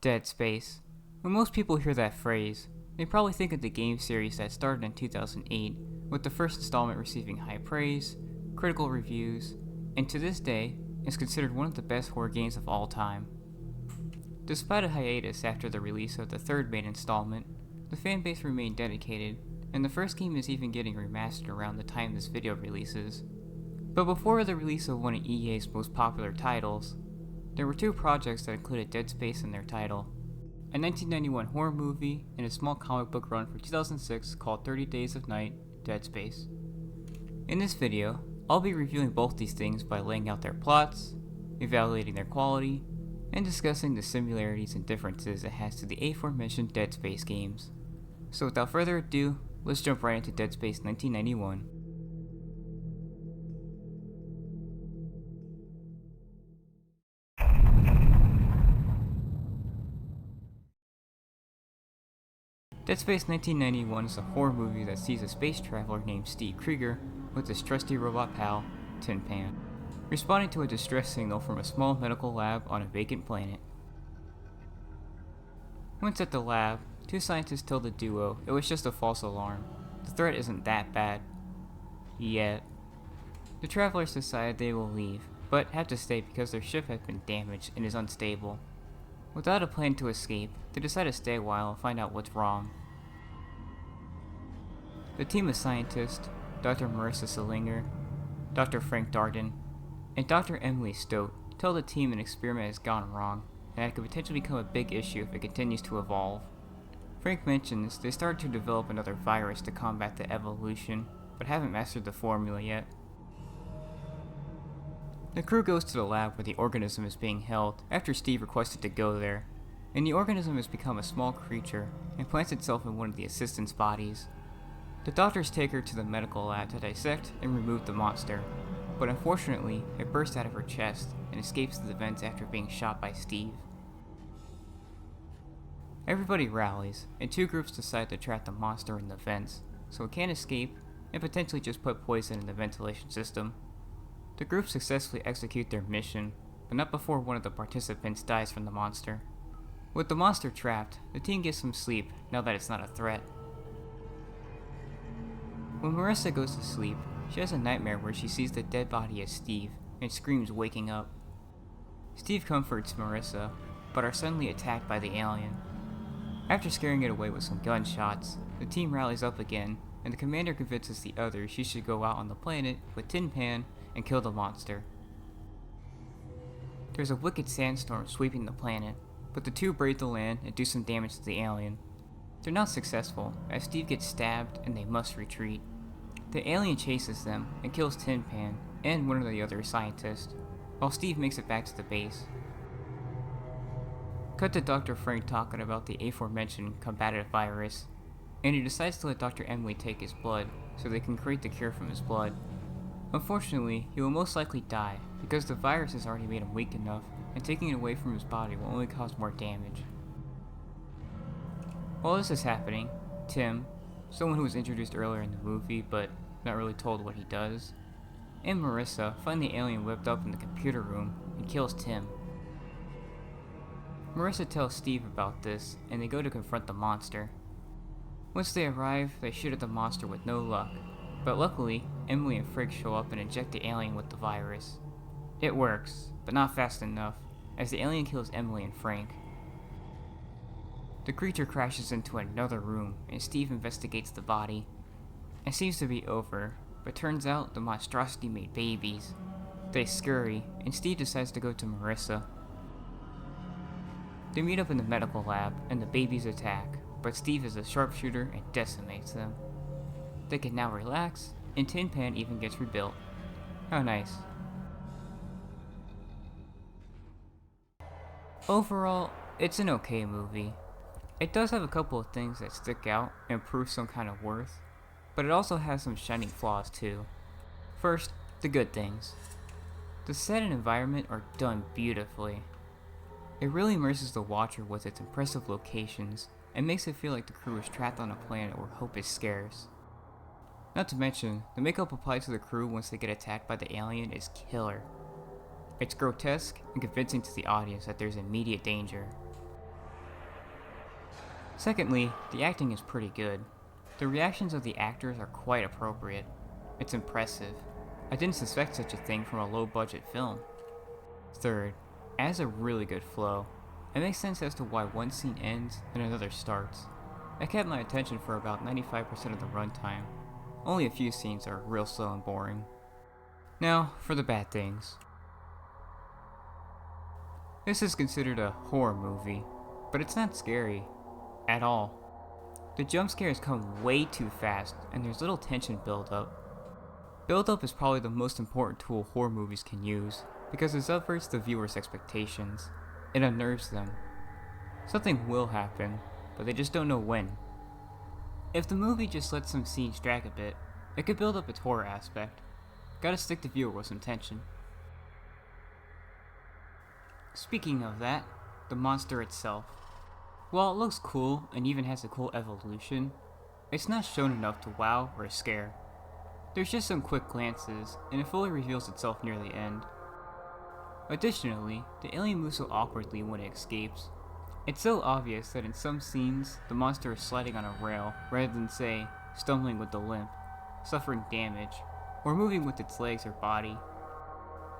Dead Space. When most people hear that phrase, they probably think of the game series that started in 2008, with the first installment receiving high praise, critical reviews, and to this day is considered one of the best horror games of all time. Despite a hiatus after the release of the third main installment, the fanbase remained dedicated, and the first game is even getting remastered around the time this video releases. But before the release of one of EA's most popular titles, there were two projects that included Dead Space in their title. A 1991 horror movie and a small comic book run from 2006 called 30 Days of Night, Dead Space. In this video, I'll be reviewing both these things by laying out their plots, evaluating their quality, and discussing the similarities and differences it has to the aforementioned Dead Space games. So without further ado, let's jump right into Dead Space 1991. Dead Space 1991 is a horror movie that sees a space traveler named Steve Krieger with his trusty robot pal, Tin Pan, responding to a distress signal from a small medical lab on a vacant planet. Once at the lab, two scientists tell the duo it was just a false alarm. The threat isn't that bad. Yet. The travelers decide they will leave, but have to stay because their ship has been damaged and is unstable. Without a plan to escape, they decide to stay a while and find out what's wrong. The team of scientists, Dr. Marissa Salinger, Dr. Frank Darden, and Dr. Emily Stote tell the team an experiment has gone wrong, and that it could potentially become a big issue if it continues to evolve. Frank mentions they started to develop another virus to combat the evolution, but haven't mastered the formula yet. The crew goes to the lab where the organism is being held after Steve requested to go there, and the organism has become a small creature and plants itself in one of the assistants' bodies. The doctors take her to the medical lab to dissect and remove the monster, but unfortunately it bursts out of her chest and escapes the vents after being shot by Steve. Everybody rallies, and two groups decide to trap the monster in the vents, so it can't escape and potentially just put poison in the ventilation system. The group successfully execute their mission, but not before one of the participants dies from the monster. With the monster trapped, the team gets some sleep now that it's not a threat. When Marissa goes to sleep, she has a nightmare where she sees the dead body of Steve and screams waking up. Steve comforts Marissa, but are suddenly attacked by the alien. After scaring it away with some gunshots, the team rallies up again, and the commander convinces the others she should go out on the planet with Tin Pan and kill the monster. There's a wicked sandstorm sweeping the planet, but the two brave the land and do some damage to the alien. They're not successful, as Steve gets stabbed and they must retreat. The alien chases them and kills Tin Pan and one of the other scientists, while Steve makes it back to the base. Cut to Dr. Frank talking about the aforementioned combative virus, and he decides to let Dr. Emily take his blood so they can create the cure from his blood. Unfortunately, he will most likely die because the virus has already made him weak enough, and taking it away from his body will only cause more damage. While this is happening, Tim, someone who was introduced earlier in the movie but not really told what he does, and Marissa find the alien whipped up in the computer room and kills Tim. Marissa tells Steve about this, and they go to confront the monster. Once they arrive, they shoot at the monster with no luck, but luckily, Emily and Frank show up and inject the alien with the virus. It works, but not fast enough, as the alien kills Emily and Frank. The creature crashes into another room, and Steve investigates the body. It seems to be over, but turns out the monstrosity made babies. They scurry, and Steve decides to go to Marissa. They meet up in the medical lab, and the babies attack, but Steve is a sharpshooter and decimates them. They can now relax, and Tin Pan even gets rebuilt. How nice. Overall, it's an okay movie. It does have a couple of things that stick out and prove some kind of worth, but it also has some shining flaws too. First, the good things. The set and environment are done beautifully. It really immerses the watcher with its impressive locations and makes it feel like the crew is trapped on a planet where hope is scarce. Not to mention, the makeup applied to the crew once they get attacked by the alien is killer. It's grotesque and convincing to the audience that there's immediate danger. Secondly, the acting is pretty good. The reactions of the actors are quite appropriate. It's impressive. I didn't suspect such a thing from a low-budget film. Third, it has a really good flow. It makes sense as to why one scene ends and another starts. It kept my attention for about 95% of the runtime. Only a few scenes are real slow and boring. Now, for the bad things. This is considered a horror movie, but it's not scary at all. The jump scares come way too fast, and there's little tension build up. Build up is probably the most important tool horror movies can use, because it subverts the viewer's expectations. It unnerves them. Something will happen, but they just don't know when. If the movie just lets some scenes drag a bit, it could build up its horror aspect. Gotta stick the viewer with some tension. Speaking of that, the monster itself. While it looks cool and even has a cool evolution, it's not shown enough to wow or scare. There's just some quick glances, and it fully reveals itself near the end. Additionally, the alien moves so awkwardly when it escapes. It's so obvious that in some scenes, the monster is sliding on a rail rather than, say, stumbling with the limp, suffering damage, or moving with its legs or body.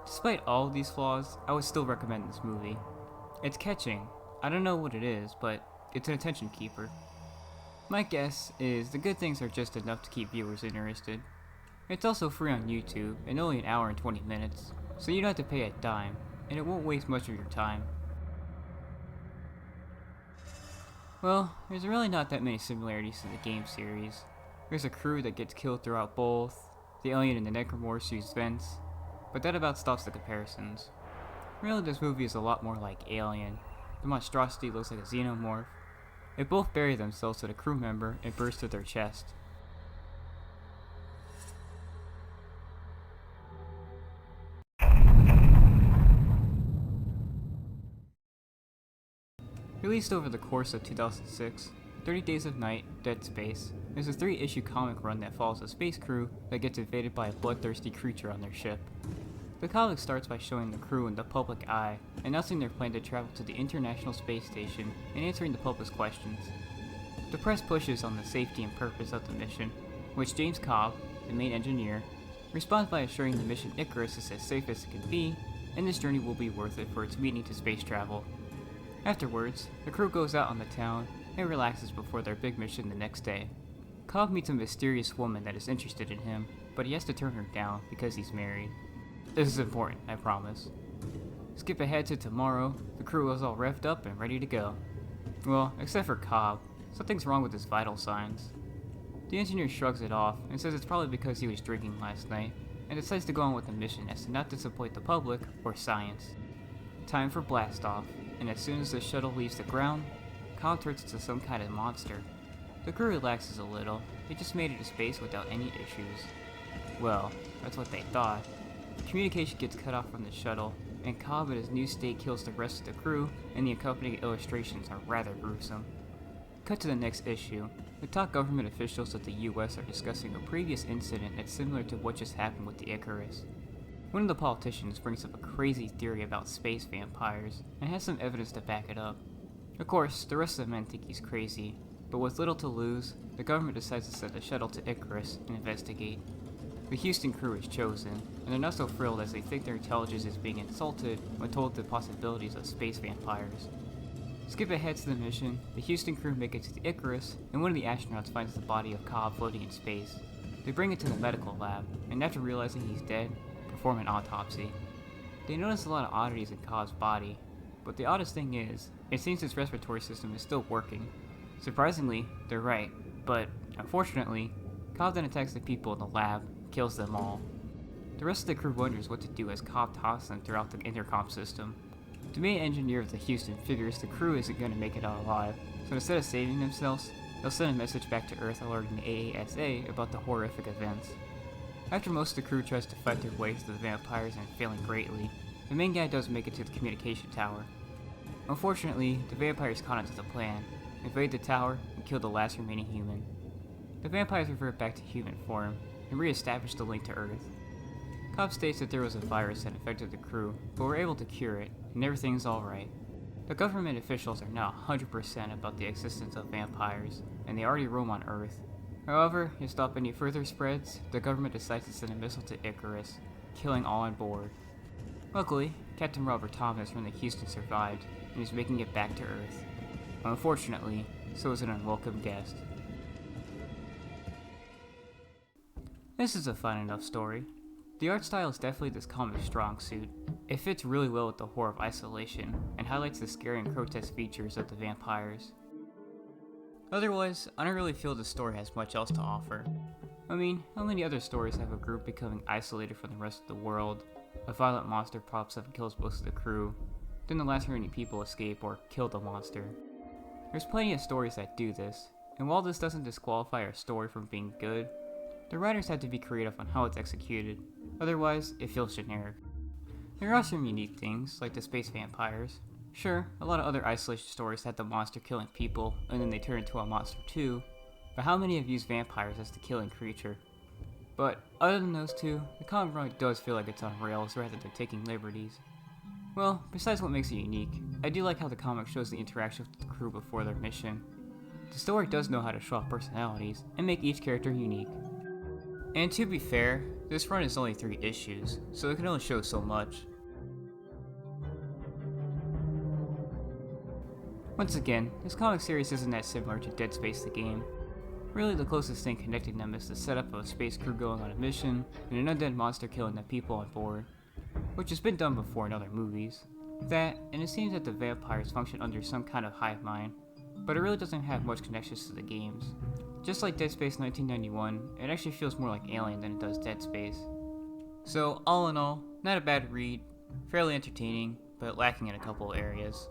Despite all of these flaws, I would still recommend this movie. It's catching. I don't know what it is, but it's an attention keeper. My guess is the good things are just enough to keep viewers interested. It's also free on YouTube and only an hour and 20 minutes, so you don't have to pay a dime, and it won't waste much of your time. Well, there's really not that many similarities to the game series. There's a crew that gets killed throughout both, the alien and the necromorphs use vents, but that about stops the comparisons. Really, this movie is a lot more like Alien. The monstrosity looks like a xenomorph. They both bury themselves to the crew member and burst through their chest. Released over the course of 2006, 30 Days of Night, Dead Space is a 3-issue comic run that follows a space crew that gets invaded by a bloodthirsty creature on their ship. The comic starts by showing the crew in the public eye, announcing their plan to travel to the International Space Station and answering the public's questions. The press pushes on the safety and purpose of the mission, which James Cobb, the main engineer, responds by assuring the mission Icarus is as safe as it can be, and this journey will be worth it for its meaning to space travel. Afterwards, the crew goes out on the town and relaxes before their big mission the next day. Cobb meets a mysterious woman that is interested in him, but he has to turn her down because he's married. This is important, I promise. Skip ahead to tomorrow, the crew is all revved up and ready to go. Well, except for Cobb. Something's wrong with his vital signs. The engineer shrugs it off and says it's probably because he was drinking last night, and decides to go on with the mission as to not disappoint the public or science. Time for blastoff, and as soon as the shuttle leaves the ground, Cobb turns into some kind of monster. The crew relaxes a little. They just made it to space without any issues. Well, that's what they thought. Communication gets cut off from the shuttle, and Cobb in his new state kills the rest of the crew, and the accompanying illustrations are rather gruesome. Cut to the next issue. The top government officials of the US are discussing a previous incident that's similar to what just happened with the Icarus. One of the politicians brings up a crazy theory about space vampires, and has some evidence to back it up. Of course, the rest of the men think he's crazy, but with little to lose, the government decides to send a shuttle to Icarus and investigate. The Houston crew is chosen, and they're not so thrilled as they think their intelligence is being insulted when told the possibilities of space vampires. Skip ahead to the mission, the Houston crew make it to the Icarus, and one of the astronauts finds the body of Cobb floating in space. They bring it to the medical lab, and after realizing he's dead, perform an autopsy. They notice a lot of oddities in Cobb's body, but the oddest thing is, it seems his respiratory system is still working. Surprisingly, they're right, but unfortunately, Cobb then attacks the people in the lab and kills them all. The rest of the crew wonders what to do as Cobb tosses them throughout the intercom system. The main engineer of the Houston figures the crew isn't going to make it out alive, so instead of saving themselves, they'll send a message back to Earth alerting the AASA about the horrific events. After most of the crew tries to fight their way through the vampires and failing greatly, the main guy does make it to the communication tower. Unfortunately, the vampires caught onto the plan, invade the tower, and kill the last remaining human. The vampires revert back to human form, and re-establish the link to Earth. Cobb states that there was a virus that infected the crew, but were able to cure it, and everything's alright. The government officials are now 100% about the existence of vampires, and they already roam on Earth. However, to stop any further spreads, the government decides to send a missile to Icarus, killing all on board. Luckily, Captain Robert Thomas from the Houston survived and is making it back to Earth. Unfortunately, so is an unwelcome guest. This is a fun enough story. The art style is definitely this comic's strong suit. It fits really well with the horror of isolation, and highlights the scary and grotesque features of the vampires. Otherwise, I don't really feel the story has much else to offer. I mean, how many other stories have a group becoming isolated from the rest of the world, a violent monster pops up and kills most of the crew, then the last remaining people escape or kill the monster? There's plenty of stories that do this, and while this doesn't disqualify a story from being good, the writers had to be creative on how it's executed, otherwise it feels generic. There are some unique things, like the space vampires. Sure, a lot of other isolation stories had the monster killing people, and then they turn into a monster too, but how many have used vampires as the killing creature? But other than those two, the comic really does feel like it's on rails rather than taking liberties. Well, besides what makes it unique, I do like how the comic shows the interaction with the crew before their mission. The story does know how to show off personalities, and make each character unique. And to be fair, this run is only 3 issues, so it can only show so much. Once again, this comic series isn't that similar to Dead Space the game. Really, the closest thing connecting them is the setup of a space crew going on a mission, and an undead monster killing the people on board, which has been done before in other movies. That, and it seems that the vampires function under some kind of hive mind, but it really doesn't have much connections to the games. Just like Dead Space 1991, it actually feels more like Alien than it does Dead Space. So, all in all, not a bad read, fairly entertaining, but lacking in a couple of areas.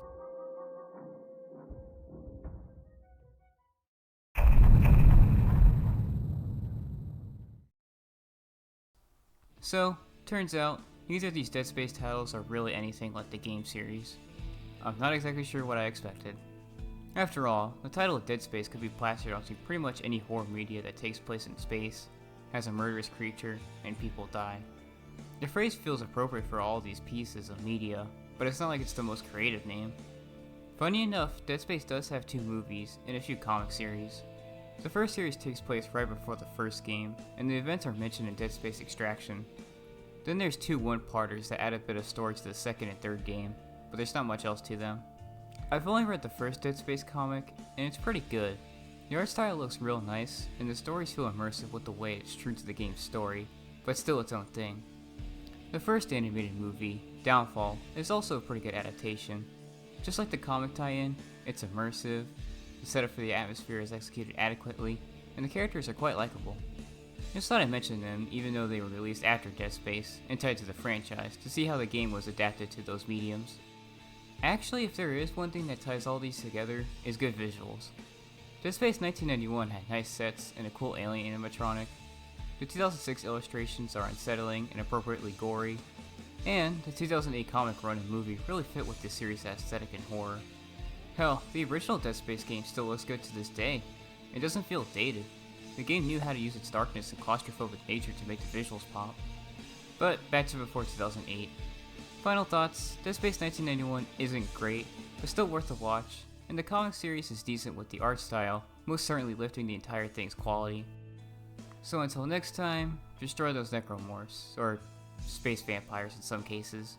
So, turns out, neither of these Dead Space titles are really anything like the game series. I'm not exactly sure what I expected. After all, the title of Dead Space could be plastered onto pretty much any horror media that takes place in space, has a murderous creature, and people die. The phrase feels appropriate for all these pieces of media, but it's not like it's the most creative name. Funny enough, Dead Space does have 2 movies and a few comic series. The first series takes place right before the first game, and the events are mentioned in Dead Space Extraction. Then there's 2 one-parters that add a bit of story to the second and third game, but there's not much else to them. I've only read the first Dead Space comic, and it's pretty good. The art style looks real nice, and the stories feel immersive with the way it's true to the game's story, but still its own thing. The first animated movie, Downfall, is also a pretty good adaptation. Just like the comic tie-in, it's immersive, the setup for the atmosphere is executed adequately, and the characters are quite likable. Just thought I'd mention them even though they were released after Dead Space, and tied to the franchise, to see how the game was adapted to those mediums. Actually, if there is one thing that ties all these together, is good visuals. Dead Space 1991 had nice sets and a cool alien animatronic. The 2006 illustrations are unsettling and appropriately gory, and the 2008 comic run and movie really fit with this series' aesthetic and horror. Hell, the original Dead Space game still looks good to this day. It doesn't feel dated. The game knew how to use its darkness and claustrophobic nature to make the visuals pop. But back to before 2008. Final thoughts, Dead Space 1991 isn't great, but still worth a watch, and the comic series is decent with the art style, most certainly lifting the entire thing's quality. So until next time, destroy those necromorphs, or space vampires in some cases.